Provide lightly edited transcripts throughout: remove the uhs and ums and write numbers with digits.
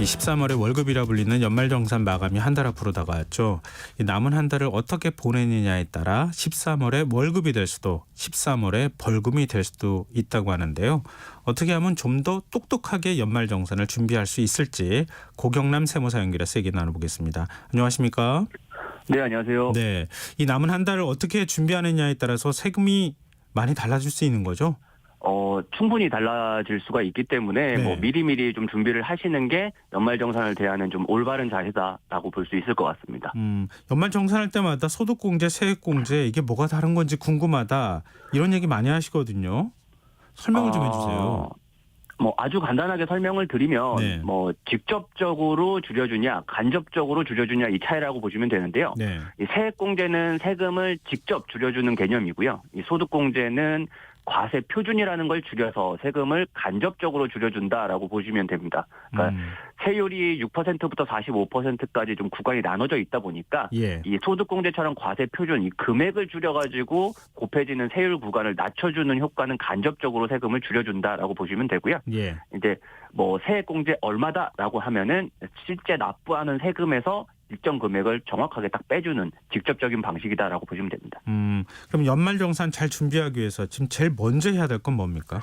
이 13월에 월급이라 불리는 연말정산 마감이 한 달 앞으로 다가왔죠. 이 남은 한 달을 어떻게 보내느냐에 따라 13월에 월급이 될 수도 13월에 벌금이 될 수도 있다고 하는데요. 어떻게 하면 좀 더 똑똑하게 연말정산을 준비할 수 있을지 고경남 세무사 연결해서 얘기 나눠보겠습니다. 안녕하십니까? 네, 안녕하세요. 네, 이 남은 한 달을 어떻게 준비하느냐에 따라서 세금이 많이 달라질 수 있는 거죠? 충분히 달라질 수가 있기 때문에 네. 미리미리 좀 준비를 하시는 게 연말정산을 대하는 좀 올바른 자세다라고 볼 수 있을 것 같습니다. 연말정산할 때마다 소득공제, 세액공제 이게 뭐가 다른 건지 궁금하다 이런 얘기 많이 하시거든요. 설명을 좀 해주세요. 아주 간단하게 설명을 드리면 네. 직접적으로 줄여주냐, 간접적으로 줄여주냐 이 차이라고 보시면 되는데요. 네. 이 세액공제는 세금을 직접 줄여주는 개념이고요. 이 소득공제는 과세 표준이라는 걸 줄여서 세금을 간접적으로 줄여준다라고 보시면 됩니다. 그러니까 세율이 6%부터 45%까지 좀 구간이 나눠져 있다 보니까 예. 이 소득공제처럼 과세 표준, 이 금액을 줄여가지고 곱해지는 세율 구간을 낮춰주는 효과는 간접적으로 세금을 줄여준다라고 보시면 되고요. 예. 이제 세액공제 얼마다라고 하면은 실제 납부하는 세금에서 일정 금액을 정확하게 딱 빼주는 직접적인 방식이다라고 보시면 됩니다. 그럼 연말정산 잘 준비하기 위해서 지금 제일 먼저 해야 될 건 뭡니까?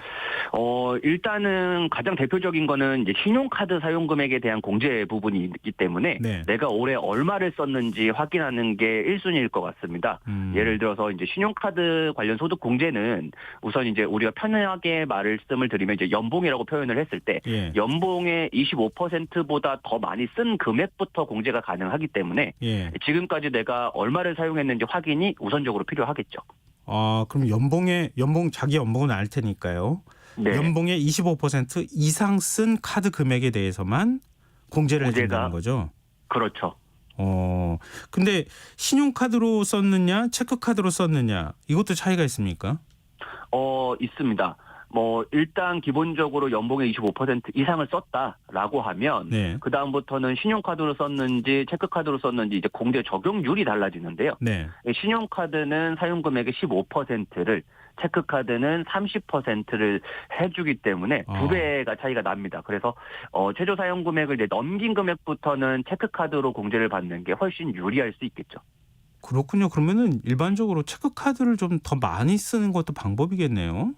일단은 가장 대표적인 거는 이제 신용카드 사용 금액에 대한 공제 부분이 있기 때문에 네. 내가 올해 얼마를 썼는지 확인하는 게 1순위일 것 같습니다. 예를 들어서 이제 신용카드 관련 소득 공제는 우선 이제 우리가 편하게 말씀을 드리면 이제 연봉이라고 표현을 했을 때 예. 연봉의 25%보다 더 많이 쓴 금액부터 공제가 가능하기 때문에 예. 지금까지 내가 얼마를 사용했는지 확인이 우선적으로 필요하겠죠. 그럼 자기 연봉은 알 테니까요. 네. 연봉의 25% 이상 쓴 카드 금액에 대해서만 공제를 해준다는 거죠. 그렇죠. 근데 신용카드로 썼느냐, 체크카드로 썼느냐 이것도 차이가 있습니까? 있습니다. 일단 기본적으로 연봉의 25% 이상을 썼다라고 하면 네. 그다음부터는 신용카드로 썼는지 체크카드로 썼는지 이제 공제 적용률이 달라지는데요. 네. 신용카드는 사용금액의 15%를 체크카드는 30%를 해주기 때문에 두 배가 차이가 납니다. 그래서 최저 사용금액을 이제 넘긴 금액부터는 체크카드로 공제를 받는 게 훨씬 유리할 수 있겠죠. 그렇군요. 그러면은 일반적으로 체크카드를 좀 더 많이 쓰는 것도 방법이겠네요.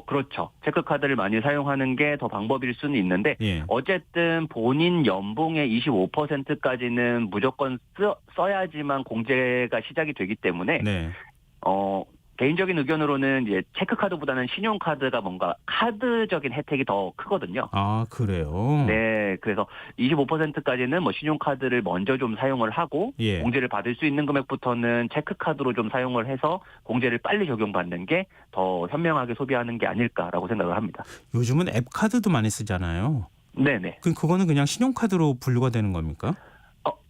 그렇죠. 체크카드를 많이 사용하는 게 더 방법일 수는 있는데 예. 어쨌든 본인 연봉의 25%까지는 무조건 써야지만 공제가 시작이 되기 때문에 네. 개인적인 의견으로는 이제 체크카드보다는 신용카드가 뭔가 카드적인 혜택이 더 크거든요. 아, 그래요? 네, 그래서 25%까지는 신용카드를 먼저 좀 사용을 하고 예. 공제를 받을 수 있는 금액부터는 체크카드로 좀 사용을 해서 공제를 빨리 적용받는 게 더 현명하게 소비하는 게 아닐까라고 생각을 합니다. 요즘은 앱카드도 많이 쓰잖아요. 네네. 그거는 그냥 신용카드로 분류가 되는 겁니까?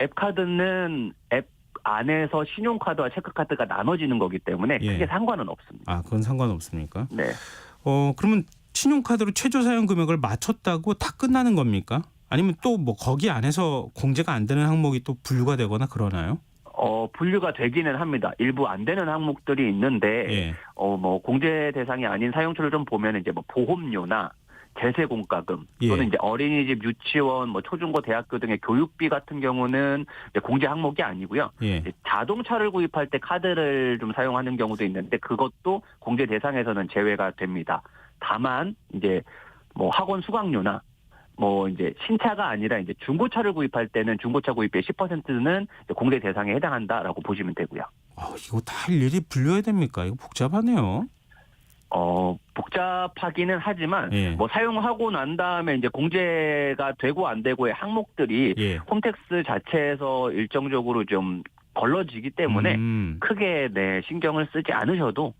앱카드는 앱 안에서 신용카드와 체크카드가 나눠지는 거기 때문에 예. 크게 상관은 없습니다. 그건 상관없습니까? 네. 그러면 신용카드로 최저 사용 금액을 맞췄다고 다 끝나는 겁니까? 아니면 또 거기 안에서 공제가 안 되는 항목이 또 분류가 되거나 그러나요? 분류가 되기는 합니다. 일부 안 되는 항목들이 있는데, 예. 공제 대상이 아닌 사용처를 좀 보면 이제 보험료나 제세공과금 또는 예. 이제 어린이집, 유치원, 초중고, 대학교 등의 교육비 같은 경우는 이제 공제 항목이 아니고요. 예. 이제 자동차를 구입할 때 카드를 좀 사용하는 경우도 있는데 그것도 공제 대상에서는 제외가 됩니다. 다만 이제 학원 수강료나 이제 신차가 아니라 이제 중고차를 구입할 때는 중고차 구입비의 10%는 공제 대상에 해당한다라고 보시면 되고요. 이거 다 일일이 분류해야 됩니까? 이거 복잡하네요. 복잡하기는 하지만 예. 사용하고 난 다음에 이제 공제가 되고 안 되고의 항목들이 예. 홈택스 자체에서 일정적으로 좀 걸러지기 때문에 크게 신경을 쓰지 않으셔도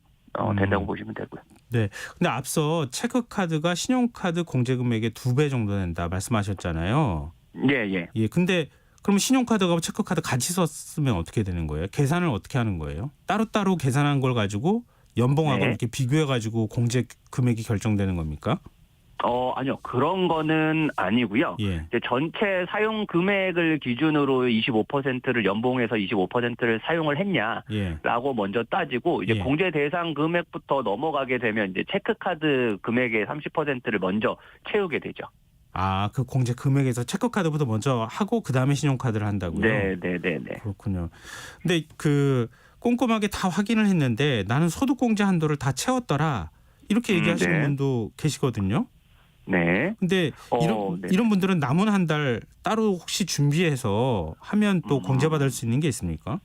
된다고 보시면 되고요. 네. 근데 앞서 체크카드가 신용카드 공제 금액의 2배 정도 된다 말씀하셨잖아요. 예. 예. 근데 그럼 신용카드하고 체크카드 같이 썼으면 어떻게 되는 거예요? 계산을 어떻게 하는 거예요? 따로따로 계산한 걸 가지고 연봉하고 네. 이렇게 비교해 가지고 공제 금액이 결정되는 겁니까? 아니요. 그런 거는 아니고요. 예. 이제 전체 사용 금액을 기준으로 25%를 연봉에서 25%를 사용을 했냐라고 예. 먼저 따지고 이제 예. 공제 대상 금액부터 넘어가게 되면 이제 체크카드 금액의 30%를 먼저 채우게 되죠. 그 공제 금액에서 체크카드부터 먼저 하고 그다음에 신용카드를 한다고요? 네. 그렇군요. 근데 꼼꼼하게 다 확인을 했는데 나는 소득공제 한도를 다 채웠더라. 이렇게 얘기하시는 네. 분도 계시거든요. 네. 근데 네. 이런 분들은 남은 한 달 따로 혹시 준비해서 하면 또 음. 공제받을 수 있는 게 있습니까?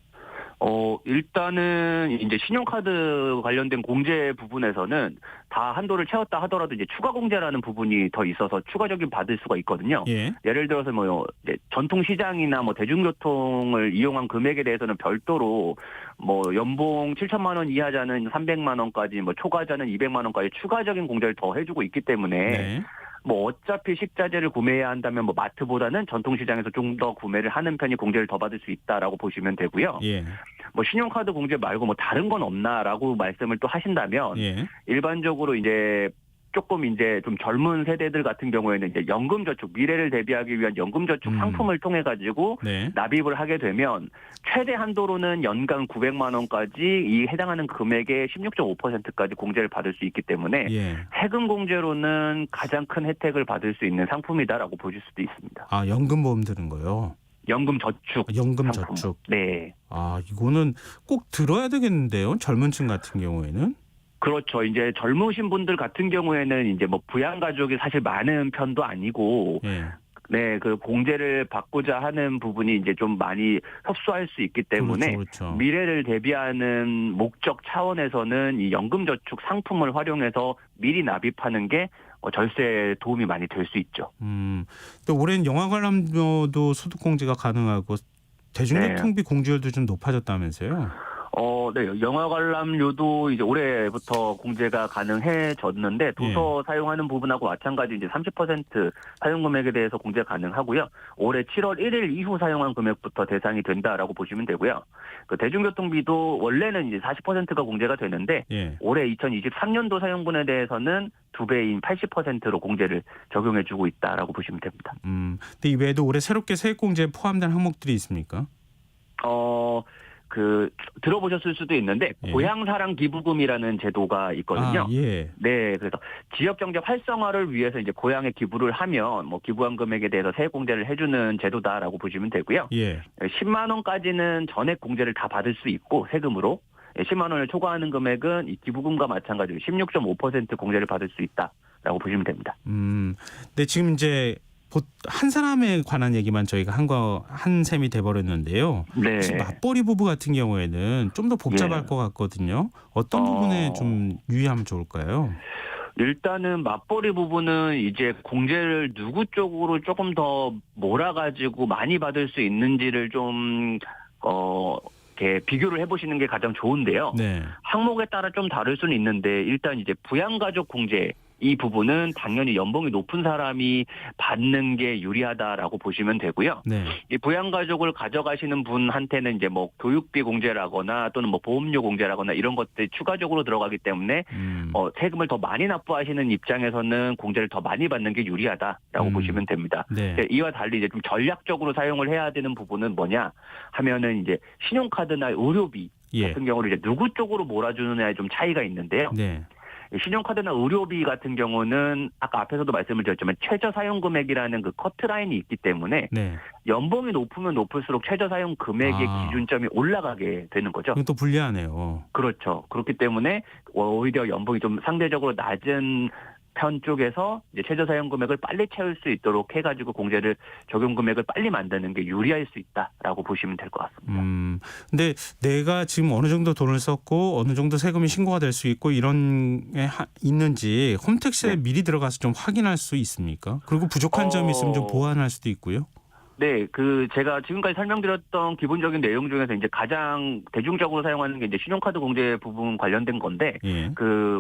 일단은 이제 신용카드 관련된 공제 부분에서는 다 한도를 채웠다 하더라도 이제 추가 공제라는 부분이 더 있어서 추가적인 받을 수가 있거든요. 예. 예를 들어서 이제 전통시장이나 대중교통을 이용한 금액에 대해서는 별도로 연봉 7천만 원 이하자는 300만 원까지 초과자는 200만 원까지 추가적인 공제를 더 해주고 있기 때문에 네. 어차피 식자재를 구매해야 한다면 마트보다는 전통시장에서 좀 더 구매를 하는 편이 공제를 더 받을 수 있다라고 보시면 되고요. 예. 신용카드 공제 말고 다른 건 없나라고 말씀을 또 하신다면 예. 일반적으로 이제 조금 이제 좀 젊은 세대들 같은 경우에는 이제 연금저축, 미래를 대비하기 위한 연금저축 상품을 통해 가지고 네. 납입을 하게 되면 최대 한도로는 연간 900만 원까지 이 해당하는 금액의 16.5%까지 공제를 받을 수 있기 때문에 예. 세금 공제로는 가장 큰 혜택을 받을 수 있는 상품이다라고 보실 수도 있습니다. 연금보험 드는 거요. 연금저축. 연금저축. 상품. 네. 이거는 꼭 들어야 되겠는데요. 젊은 층 같은 경우에는. 그렇죠. 이제 젊으신 분들 같은 경우에는 이제 부양 가족이 사실 많은 편도 아니고, 예. 네, 그 공제를 받고자 하는 부분이 이제 좀 많이 협소할 수 있기 때문에 그렇죠. 미래를 대비하는 목적 차원에서는 이 연금저축 상품을 활용해서 미리 납입하는 게 절세에 도움이 많이 될 수 있죠. 또 올해는 영화 관람료도 소득 공제가 가능하고 대중교통비 공제율도 좀 높아졌다면서요? 네. 영화 관람료도 이제 올해부터 공제가 가능해졌는데 도서 사용하는 부분하고 마찬가지 이제 30% 사용 금액에 대해서 공제 가능하고요. 올해 7월 1일 이후 사용한 금액부터 대상이 된다라고 보시면 되고요. 그 대중교통비도 원래는 이제 40%가 공제가 되는데 예. 올해 2023년도 사용분에 대해서는 2배인 80%로 공제를 적용해주고 있다라고 보시면 됩니다. 근데 이 외에도 올해 새롭게 세액 공제에 포함된 항목들이 있습니까? 들어보셨을 수도 있는데 고향사랑 기부금이라는 제도가 있거든요. 예. 네, 그래서 지역 경제 활성화를 위해서 이제 고향에 기부를 하면 기부한 금액에 대해서 세액 공제를 해주는 제도다라고 보시면 되고요. 예. 10만 원까지는 전액 공제를 다 받을 수 있고 세금으로 10만 원을 초과하는 금액은 이 기부금과 마찬가지로 16.5% 공제를 받을 수 있다라고 보시면 됩니다. 근데 지금 이제 한 사람에 관한 얘기만 저희가 한 셈이 돼버렸는데요. 네. 혹시 맞벌이 부부 같은 경우에는 좀 더 복잡할 것 같거든요. 어떤 부분에 좀 유의하면 좋을까요? 일단은 맞벌이 부분은 이제 공제를 누구 쪽으로 조금 더 몰아가지고 많이 받을 수 있는지를 좀 이렇게 비교를 해보시는 게 가장 좋은데요. 네. 항목에 따라 좀 다를 수는 있는데 일단 이제 부양가족 공제 이 부분은 당연히 연봉이 높은 사람이 받는 게 유리하다라고 보시면 되고요. 네. 이 부양가족을 가져가시는 분한테는 이제 교육비 공제라거나 또는 보험료 공제라거나 이런 것들이 추가적으로 들어가기 때문에 세금을 더 많이 납부하시는 입장에서는 공제를 더 많이 받는 게 유리하다라고 보시면 됩니다. 네. 이와 달리 이제 좀 전략적으로 사용을 해야 되는 부분은 뭐냐 하면은 이제 신용카드나 의료비 같은 경우를 이제 누구 쪽으로 몰아주느냐에 좀 차이가 있는데요. 네. 신용카드나 의료비 같은 경우는 아까 앞에서도 말씀을 드렸지만 최저 사용 금액이라는 그 커트라인이 있기 때문에 연봉이 높으면 높을수록 최저 사용 금액의 기준점이 올라가게 되는 거죠. 이건 또 불리하네요. 그렇죠. 그렇기 때문에 오히려 연봉이 좀 상대적으로 낮은 편 쪽에서 이제 최저 사용 금액을 빨리 채울 수 있도록 해가지고 공제를 적용 금액을 빨리 만드는 게 유리할 수 있다라고 보시면 될 것 같습니다. 근데 내가 지금 어느 정도 돈을 썼고 어느 정도 세금이 신고가 될 수 있고 이런 게 있는지 홈택스에 미리 들어가서 좀 확인할 수 있습니까? 그리고 부족한 점이 있으면 좀 보완할 수도 있고요. 네, 제가 지금까지 설명드렸던 기본적인 내용 중에서 이제 가장 대중적으로 사용하는 게 이제 신용카드 공제 부분 관련된 건데,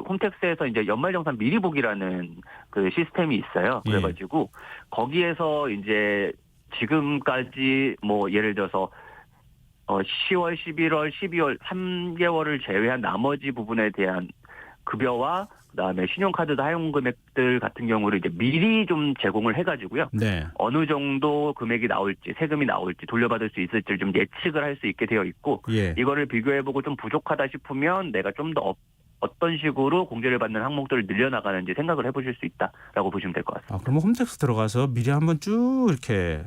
홈택스에서 이제 연말정산 미리 보기라는 그 시스템이 있어요. 그래가지고 거기에서 이제 지금까지 예를 들어서 10월, 11월, 12월 3개월을 제외한 나머지 부분에 대한 급여와 그다음에 신용카드 사용 금액들 같은 경우를 이제 미리 좀 제공을 해가지고요. 네. 어느 정도 금액이 나올지 세금이 나올지 돌려받을 수 있을지를 좀 예측을 할 수 있게 되어 있고 이거를 비교해보고 좀 부족하다 싶으면 내가 좀 더 어떤 식으로 공제를 받는 항목들을 늘려나가는지 생각을 해보실 수 있다라고 보시면 될 것 같습니다. 그러면 홈택스 들어가서 미리 한번 쭉 이렇게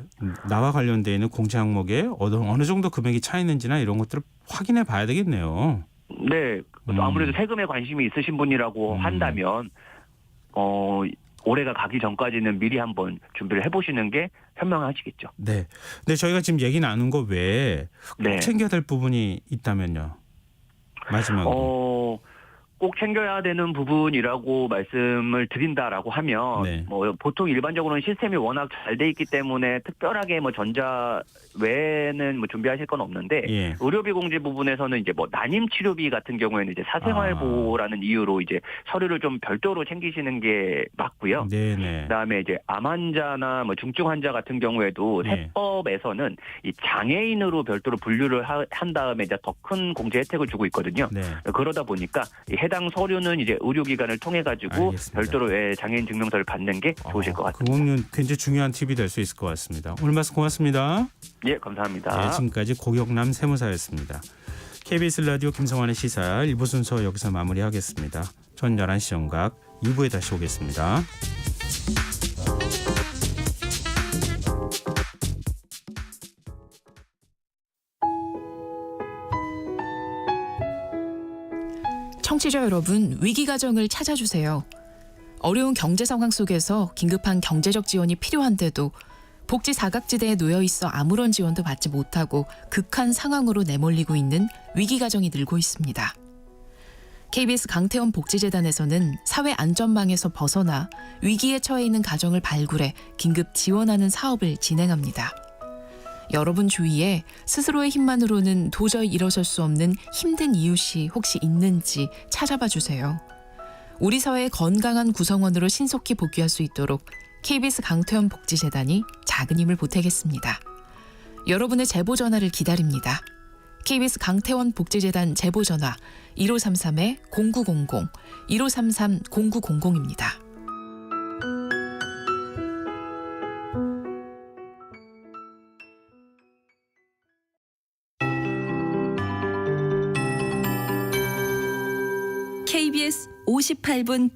나와 관련돼 있는 공제 항목에 어느 정도 금액이 차 있는지나 이런 것들을 확인해 봐야 되겠네요. 네, 아무래도 세금에 관심이 있으신 분이라고 한다면 올해가 가기 전까지는 미리 한번 준비를 해보시는 게 현명하시겠죠. 네. 근데 저희가 지금 얘기 나눈 거 외에 꼭 네. 챙겨야 될 부분이 있다면요. 마지막으로. 꼭 챙겨야 되는 부분이라고 말씀을 드린다라고 하면 네. 뭐 보통 일반적으로는 시스템이 워낙 잘 돼 있기 때문에 특별하게 뭐 전자 외에는 뭐 준비하실 건 없는데 예. 의료비 공제 부분에서는 이제 뭐 난임 치료비 같은 경우에는 이제 사생활 보호라는 이유로 이제 서류를 좀 별도로 챙기시는 게 맞고요. 네네. 그다음에 이제 암 환자나 뭐 중증 환자 같은 경우에도 네. 세법에서는 이 장애인으로 별도로 분류를 한 다음에 이제 더 큰 공제 혜택을 주고 있거든요. 네. 그러다 보니까 이 해당 서류는 이제 의료기관을 통해 가지고 알겠습니다. 별도로 장애인 증명서를 받는 게 좋으실 것 같습니다. 그거는 굉장히 중요한 팁이 될 수 있을 것 같습니다. 오늘 말씀 고맙습니다. 예, 감사합니다. 네, 지금까지 고경남 세무사였습니다. KBS 라디오 김성환의 시사 1부 순서 여기서 마무리하겠습니다. 전 11시 정각 2부에 다시 오겠습니다. 청취자 여러분, 위기 가정을 찾아주세요. 어려운 경제 상황 속에서 긴급한 경제적 지원이 필요한데도 복지 사각지대에 놓여 있어 아무런 지원도 받지 못하고 극한 상황으로 내몰리고 있는 위기 가정이 늘고 있습니다. KBS 강태원 복지재단에서는 사회 안전망에서 벗어나 위기에 처해 있는 가정을 발굴해 긴급 지원하는 사업을 진행합니다. 여러분 주위에 스스로의 힘만으로는 도저히 일어설 수 없는 힘든 이웃이 혹시 있는지 찾아봐 주세요. 우리 사회의 건강한 구성원으로 신속히 복귀할 수 있도록 KBS 강태원 복지재단이 작은 힘을 보태겠습니다. 여러분의 제보 전화를 기다립니다. KBS 강태원 복지재단 제보 전화 1533-0900, 1533-0900입니다. KBS 58분